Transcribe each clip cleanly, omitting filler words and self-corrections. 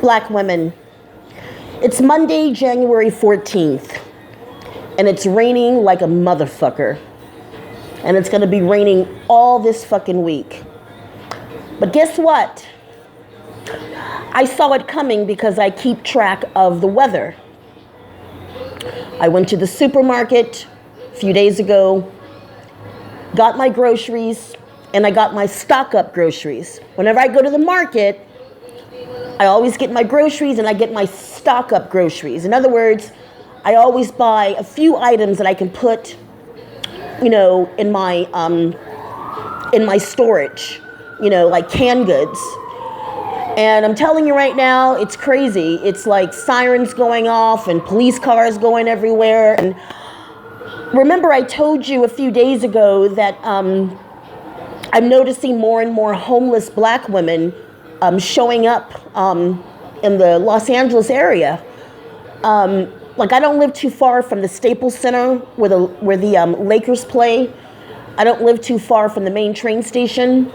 Black women. It's Monday, January 14th, and it's raining like a motherfucker. And it's gonna be raining all this fucking week. But guess what? I saw it coming because I keep track of the weather. I went to the supermarket a few days ago, got my groceries, and I got my stock up groceries. Whenever I go to the market, I always get my groceries and I get my stock up groceries. In other words, I always buy a few items that I can put, in my storage, like canned goods. And I'm telling you right now, it's crazy. It's like sirens going off and police cars going everywhere. And remember, I told you a few days ago that I'm noticing more and more homeless black women showing up in the Los Angeles area. Like, I don't live too far from the Staples Center where the Lakers play. I don't live too far from the main train station.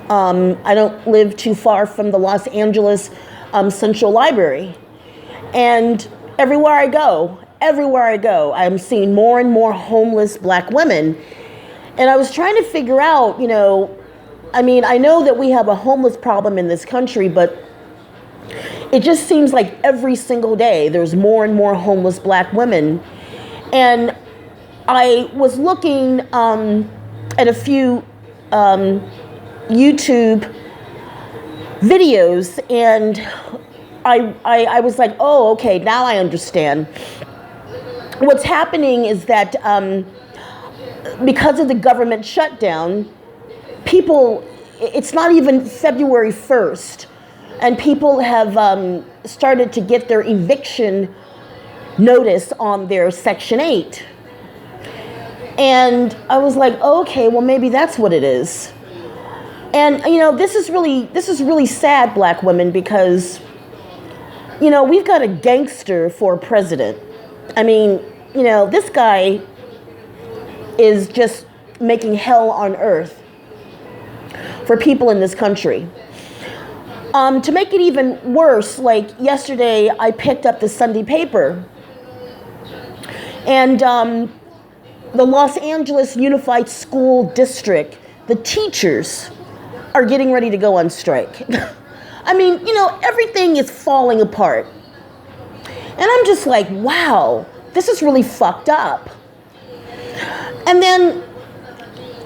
I don't live too far from the Los Angeles Central Library. And everywhere I go, I'm seeing more and more homeless black women. And I was trying to figure out, I know that we have a homeless problem in this country, but it just seems like every single day there's more and more homeless black women. And I was looking at a few YouTube videos, and I was like, oh, okay, now I understand. What's happening is that because of the government shutdown, it's not even February 1st, and people have started to get their eviction notice on their Section 8. And I was like, okay, well, maybe that's what it is. And, this is really sad, black women, because, we've got a gangster for president. This guy is just making hell on earth for people in this country. To make it even worse, like yesterday, I picked up the Sunday paper, and the Los Angeles Unified School District, the teachers are getting ready to go on strike. Everything is falling apart. And I'm just like, wow, this is really fucked up. And then,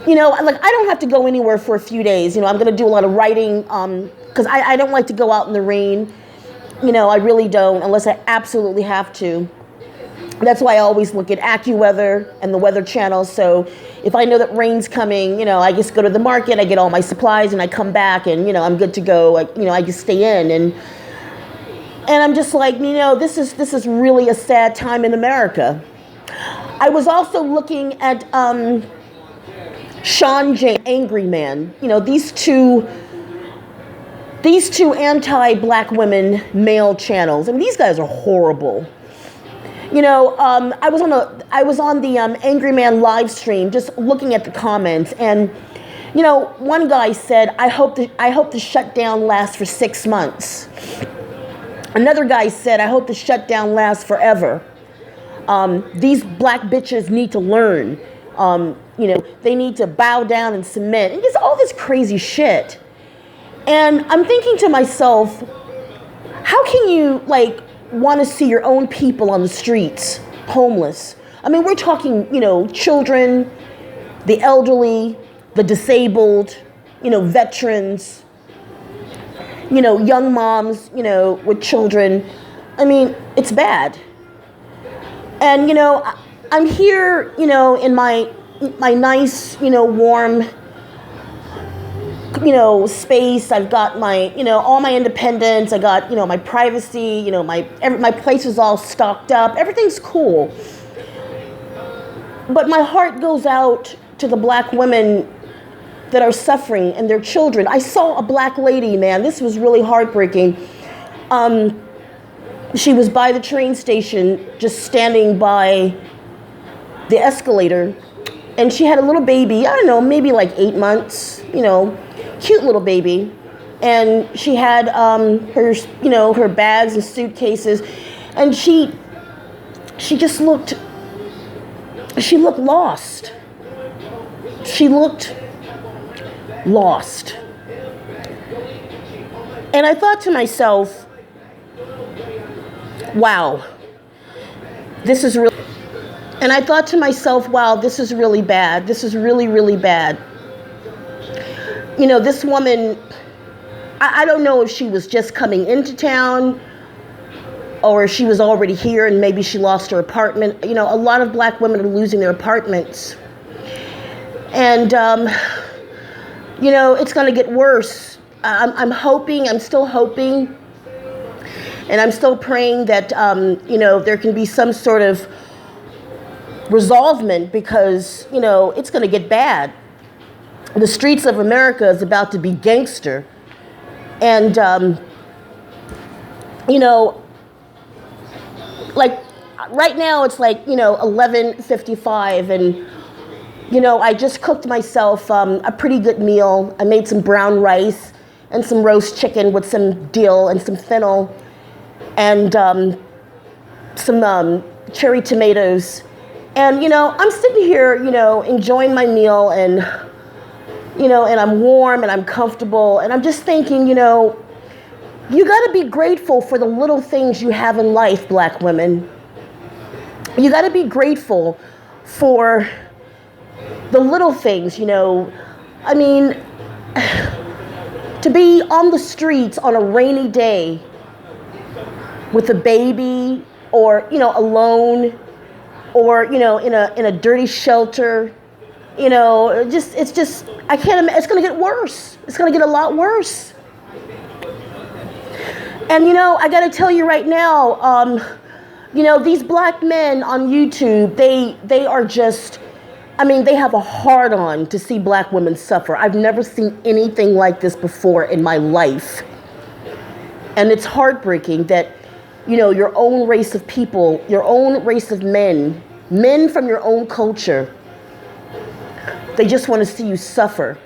I don't have to go anywhere for a few days. I'm going to do a lot of writing because I don't like to go out in the rain. I really don't, unless I absolutely have to. That's why I always look at AccuWeather and the Weather Channel. So if I know that rain's coming, I just go to the market, I get all my supplies, and I come back, and, I'm good to go. I just stay in. And I'm just like, this is really a sad time in America. I was also looking at Sean J. Angry Man. These two anti-black women male channels. these guys are horrible. I was on the Angry Man live stream, just looking at the comments, and one guy said, I hope the shutdown lasts for 6 months. Another guy said, I hope the shutdown lasts forever. These black bitches need to learn. They need to bow down and submit, and just all this crazy shit. And I'm thinking to myself, how can you want to see your own people on the streets, homeless? We're talking, children, the elderly, the disabled, veterans, young moms, with children. It's bad. And, I'm here, in my nice, warm, space. I've got my, all my independence. I got, my privacy. My place is all stocked up. Everything's cool. But my heart goes out to the black women that are suffering and their children. I saw a black lady, man. This was really heartbreaking. She was by the train station, just standing by the escalator, and she had a little baby. I don't know, maybe like 8 months. Cute little baby. and she had her, her bags and suitcases, and she just looked lost. She looked lost. And I thought to myself, wow, this is really, and I thought to myself, wow, this is really bad. This is really, really bad. This woman, I don't know if she was just coming into town or she was already here and maybe she lost her apartment. A lot of black women are losing their apartments. And, it's going to get worse. I'm still hoping, and I'm still praying that, there can be some sort of resolvement, because, it's going to get bad. The streets of America is about to be gangster. And, like right now it's like, 11:55, and, I just cooked myself a pretty good meal. I made some brown rice and some roast chicken with some dill and some fennel and some cherry tomatoes. And, I'm sitting here, enjoying my meal, and, and I'm warm and I'm comfortable. And I'm just thinking, you got to be grateful for the little things you have in life, black women. You got to be grateful for the little things, I mean, to be on the streets on a rainy day with a baby, or, alone, or, in a dirty shelter, it's just, I can't imagine, it's going to get worse. It's going to get a lot worse. And, I got to tell you right now, these black men on YouTube, they are just, they have a hard-on to see black women suffer. I've never seen anything like this before in my life. And it's heartbreaking that, your own race of people, your own race of men from your own culture, they just want to see you suffer.